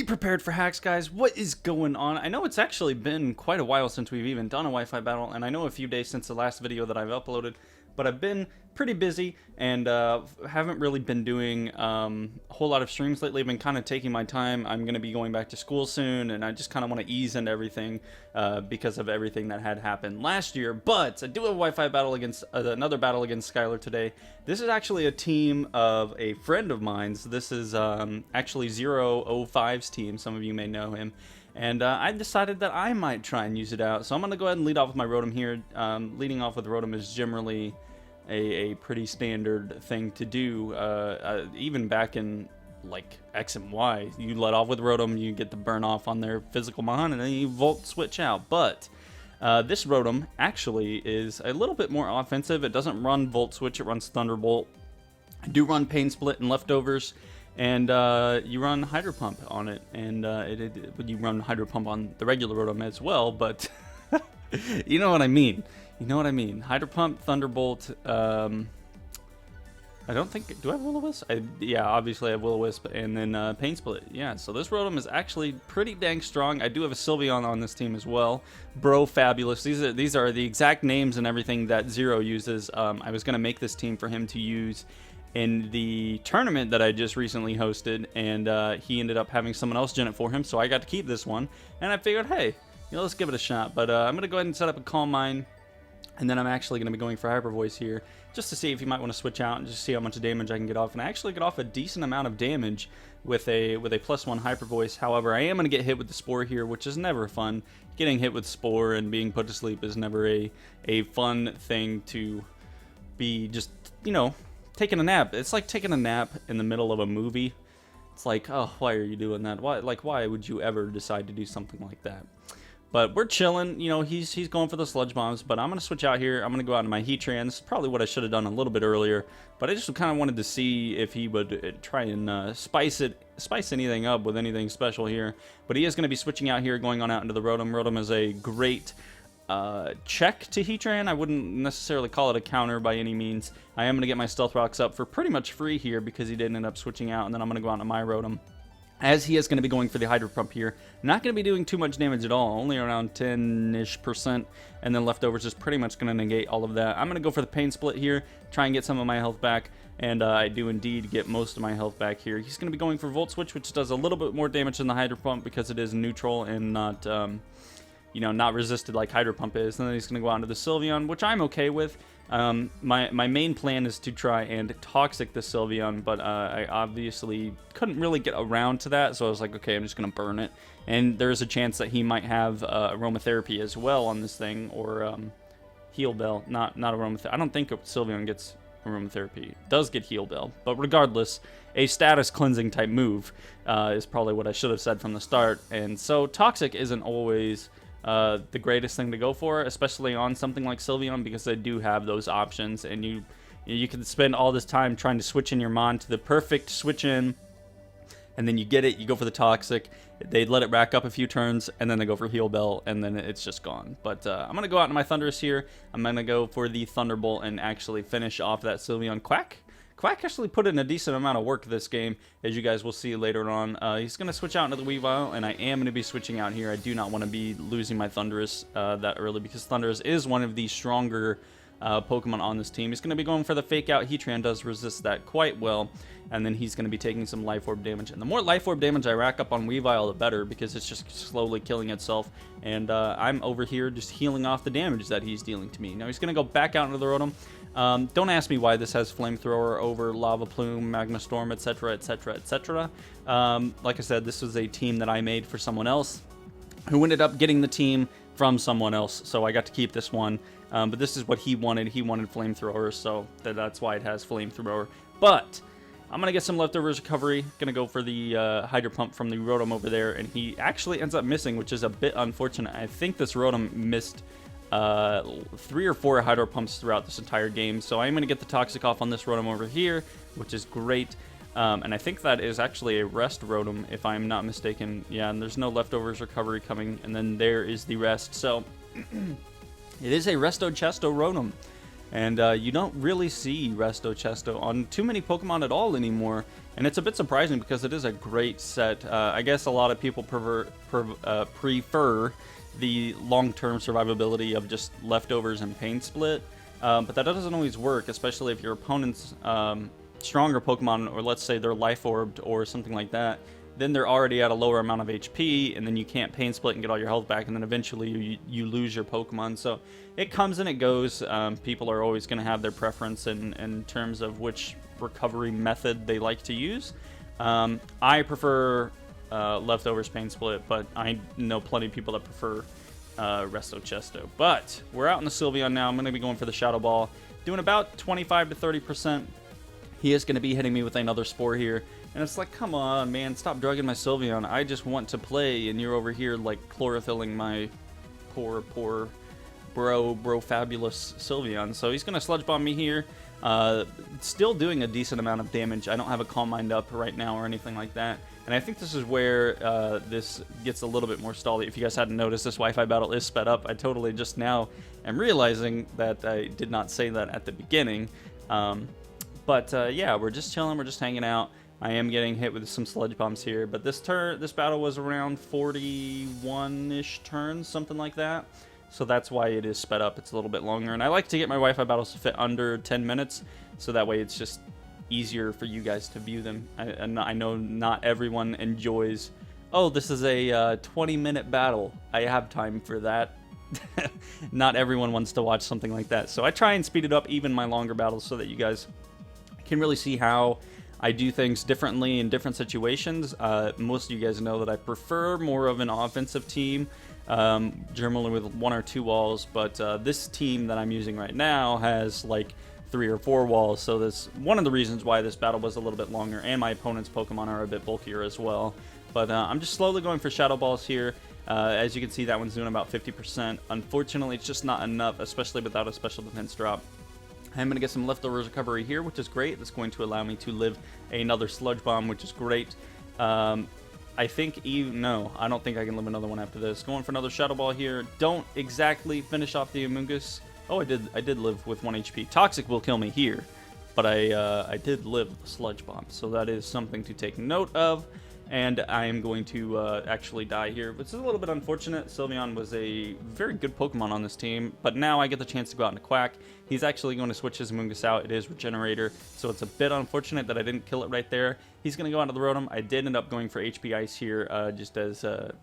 prepared for hacks, guys. What is going on? I know it's actually been quite a while since we've even done a Wi-Fi battle, and I know a few days since the last video that I've uploaded, but I've been pretty busy and haven't really been doing a whole lot of streams lately. I've been kind of taking my time. I'm going to be going back to school soon, and I just kind of want to ease into everything because of everything that had happened last year. But I do have a Wi-Fi battle against another battle against Skyler today. This is actually a team of a friend of mine's. This is actually 005's team. Some of you may know him. And I decided that I might try and use it out. So I'm going to go ahead and lead off with my Rotom here. Leading off with Rotom is generally a pretty standard thing to do. Even back in like X and Y, you let off with Rotom, you get the burn off on their physical mon, and then you Volt switch out. But this Rotom actually is a little bit more offensive. It doesn't run Volt Switch, it runs Thunderbolt. I do run Pain Split and Leftovers. And you run Hydro Pump on it, and you run Hydro Pump on the regular Rotom as well, but you know what I mean. You know what I mean. Hydro Pump, Thunderbolt, I don't think, do I have Will-O-Wisp? Yeah, obviously I have Will-O-Wisp, and then Pain Split. Yeah, so this Rotom is actually pretty dang strong. I do have a Sylveon on this team as well. Bro Fabulous. These are the exact names and everything that Zero uses. I was going to make this team for him to use in the tournament that I just recently hosted, and he ended up having someone else gen it for him, so I got to keep this one, and I figured, hey, let's give it a shot. But I'm going to go ahead and set up a Calm Mind, and then I'm actually going to be going for Hyper Voice here, just to see if you might want to switch out and just see how much damage I can get off, and I actually get off a decent amount of damage with a +1 Hyper Voice. However, I am going to get hit with the Spore here, which is never fun. Getting hit with Spore and being put to sleep is never a fun thing to be just, taking a nap. It's like taking a nap in the middle of a movie. It's like, oh, why are you doing that? Why would you ever decide to do something like that? But we're chilling. He's going for the Sludge Bombs, but I'm going to switch out here. I'm going to go out into my Heatran. Probably what I should have done a little bit earlier, but I just kind of wanted to see if he would try and spice anything up with anything special here. But he is going to be switching out here, going on out into the Rotom. Rotom is a great check to Heatran. I wouldn't necessarily call it a counter by any means. I am going to get my Stealth Rocks up for pretty much free here because he did end up switching out, and then I'm going to go out to my Rotom, as he is going to be going for the Hydro Pump here. Not going to be doing too much damage at all, only around 10-ish%, and then Leftovers is pretty much going to negate all of that. I'm going to go for the Pain Split here, try and get some of my health back, and I do indeed get most of my health back here. He's going to be going for Volt Switch, which does a little bit more damage than the Hydro Pump because it is neutral and not not resisted like Hydro Pump is. And then he's going to go on to the Sylveon, which I'm okay with. My main plan is to try and Toxic the Sylveon, but I obviously couldn't really get around to that, so I was like, okay, I'm just going to burn it. And there's a chance that he might have Aromatherapy as well on this thing, or Heal Bell, not Aromatherapy. I don't think Sylveon gets Aromatherapy. It does get Heal Bell, but regardless, a status cleansing type move is probably what I should have said from the start. And so Toxic isn't always the greatest thing to go for, especially on something like Sylveon, because they do have those options, and you can spend all this time trying to switch in your Mon to the perfect switch in, and then you get it, you go for the Toxic, they let it rack up a few turns, and then they go for Heal Bell, and then it's just gone. But I'm going to go out into my Thundurus here. I'm going to go for the Thunderbolt and actually finish off that Sylveon. Quack actually put in a decent amount of work this game, as you guys will see later on. He's going to switch out into the Weavile, and I am going to be switching out here. I do not want to be losing my Thundurus that early, because Thundurus is one of the stronger Pokemon on this team. He's going to be going for the Fake Out. Heatran does resist that quite well, and then he's going to be taking some Life Orb damage. And the more Life Orb damage I rack up on Weavile, the better, because it's just slowly killing itself. And I'm over here just healing off the damage that he's dealing to me. Now he's going to go back out into the Rotom. Don't ask me why this has Flamethrower over Lava Plume, Magma Storm, etc., etc., etc. Like I said, this was a team that I made for someone else, who ended up getting the team from someone else, so I got to keep this one. But this is what he wanted. He wanted Flamethrower, so that's why it has Flamethrower. But I'm going to get some Leftovers recovery. Going to go for the Hydro Pump from the Rotom over there, and he actually ends up missing, which is a bit unfortunate. I think this Rotom missed 3 or 4 Hydro Pumps throughout this entire game, so I'm going to get the Toxic off on this Rotom over here, which is great. And I think that is actually a Rest Rotom, if I'm not mistaken. Yeah, and there's no Leftovers recovery coming, and then there is the Rest. So it is a Resto Chesto Rotom. And you don't really see Resto Chesto on too many Pokemon at all anymore. And it's a bit surprising because it is a great set. I guess a lot of people prefer the long-term survivability of just leftovers and pain split. But that doesn't always work, especially if your opponent's stronger Pokemon, or let's say they're life orbed or something like that. Then they're already at a lower amount of HP, and then you can't pain split and get all your health back, and then eventually you lose your Pokemon. So it comes and it goes. People are always going to have their preference in terms of which recovery method they like to use. I prefer leftovers pain split, but I know plenty of people that prefer Resto Chesto. But we're out in the Sylveon now. I'm going to be going for the Shadow Ball, doing about 25 to 30%. He is going to be hitting me with another Spore here. And it's like, come on, man, stop drugging my Sylveon. I just want to play, and you're over here, like, chlorophyllling my poor bro fabulous Sylveon. So he's going to Sludge Bomb me here. Still doing a decent amount of damage. I don't have a Calm Mind up right now or anything like that. And I think this is where this gets a little bit more stally. If you guys hadn't noticed, this Wi-Fi battle is sped up. I totally just now am realizing that I did not say that at the beginning. Yeah, we're just chilling. We're just hanging out. I am getting hit with some Sludge Bombs here, but this battle was around 41-ish turns, something like that. So that's why it is sped up. It's a little bit longer, and I like to get my Wi-Fi battles to fit under 10 minutes, so that way it's just easier for you guys to view them. I know not everyone enjoys, oh, this is a 20-minute battle. I have time for that. Not everyone wants to watch something like that. So I try and speed it up, even my longer battles, so that you guys can really see how I do things differently in different situations. Most of you guys know that I prefer more of an offensive team, generally with 1 or 2 walls, but this team that I'm using right now has like 3 or 4 walls, so that's one of the reasons why this battle was a little bit longer, and my opponent's Pokemon are a bit bulkier as well. But I'm just slowly going for Shadow Balls here. As you can see, that one's doing about 50%. Unfortunately, it's just not enough, especially without a special defense drop. I'm going to get some leftovers recovery here, which is great. That's going to allow me to live another Sludge Bomb, which is great. I think no, I don't think I can live another one after this. Going for another Shadow Ball here. Don't exactly finish off the Amoonguss. Oh, I did live with 1 HP. Toxic will kill me here, but I did live with the Sludge Bomb, so that is something to take note of. And I am going to actually die here, which is a little bit unfortunate. Sylveon was a very good Pokemon on this team, but now I get the chance to go out into Quack. He's actually going to switch his Amoonguss out. It is Regenerator, so it's a bit unfortunate that I didn't kill it right there. He's going to go out to the Rotom. I did end up going for HP Ice here, just as a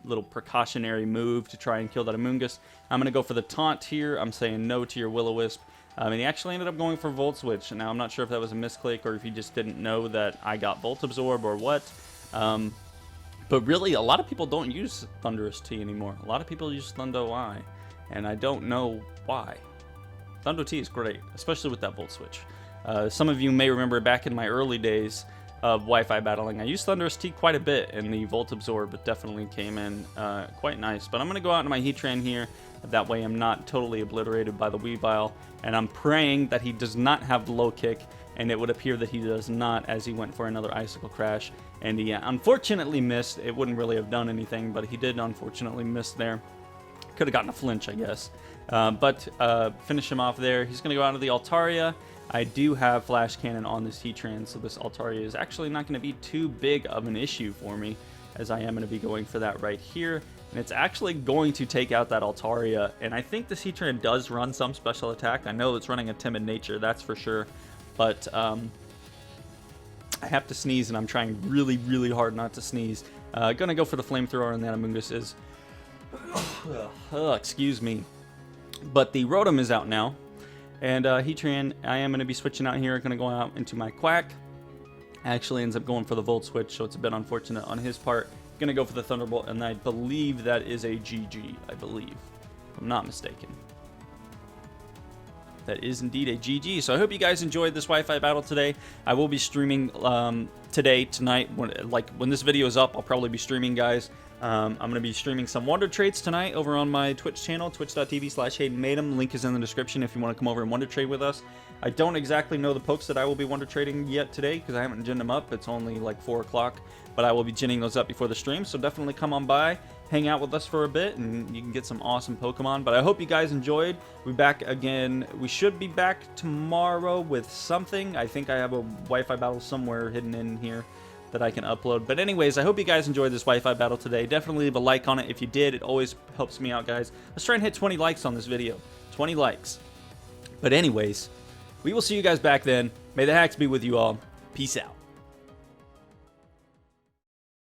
little precautionary move to try and kill that Amoonguss. I'm going to go for the Taunt here. I'm saying no to your Will-O-Wisp. And he actually ended up going for Volt Switch. Now, I'm not sure if that was a misclick or if he just didn't know that I got Volt Absorb or what. But really, a lot of people don't use Thundurus T anymore. A lot of people use Thundo I, and I don't know why. Thundo T is great, especially with that Volt Switch. Some of you may remember back in my early days of Wi-Fi battling, I used Thundurus T quite a bit, and the Volt Absorb definitely came in quite nice. But I'm going to go out into my Heatran here. That way I'm not totally obliterated by the Weavile, and I'm praying that he does not have the low kick, and it would appear that he does not, as he went for another Icicle Crash, and he unfortunately missed. It wouldn't really have done anything, but he did unfortunately miss there. Could have gotten a flinch, I guess. Finish him off there. He's going to go out of the Altaria. I do have Flash Cannon on this Heatran, so this Altaria is actually not going to be too big of an issue for me, as I am going to be going for that right here. And it's actually going to take out that Altaria, and I think this Heatran does run some special attack. I know it's running a Timid Nature, that's for sure. But I have to sneeze, and I'm trying really, really hard not to sneeze. Gonna go for the Flamethrower, and that Amoonguss is... excuse me. But the Rotom is out now. And Heatran, I am going to be switching out here. Going to go out into my Quack. Actually ends up going for the Volt Switch, so it's a bit unfortunate on his part. Going to go for the Thunderbolt, and I believe that is a GG, I believe. If I'm not mistaken. That is indeed a GG. So I hope you guys enjoyed this Wi-Fi battle today. I will be streaming tonight. When this video is up, I'll probably be streaming, guys. I'm going to be streaming some Wonder Trades tonight over on my Twitch channel, twitch.tv/HaydenMadeEm. Link is in the description if you want to come over and Wonder Trade with us. I don't exactly know the pokes that I will be Wonder Trading yet today because I haven't ginned them up. It's only like 4 o'clock, but I will be ginning those up before the stream, so definitely come on by. hang out with us for a bit, and you can get some awesome Pokemon. But I hope you guys enjoyed. We'll be back again. We should be back tomorrow with something. I think I have a Wi-Fi battle somewhere hidden in here that I can upload. But anyways, I hope you guys enjoyed this Wi-Fi battle today. Definitely leave a like on it if you did. It always helps me out, guys. Let's try and hit 20 likes on this video. 20 likes. But anyways, we will see you guys back then. May the hacks be with you all. Peace out.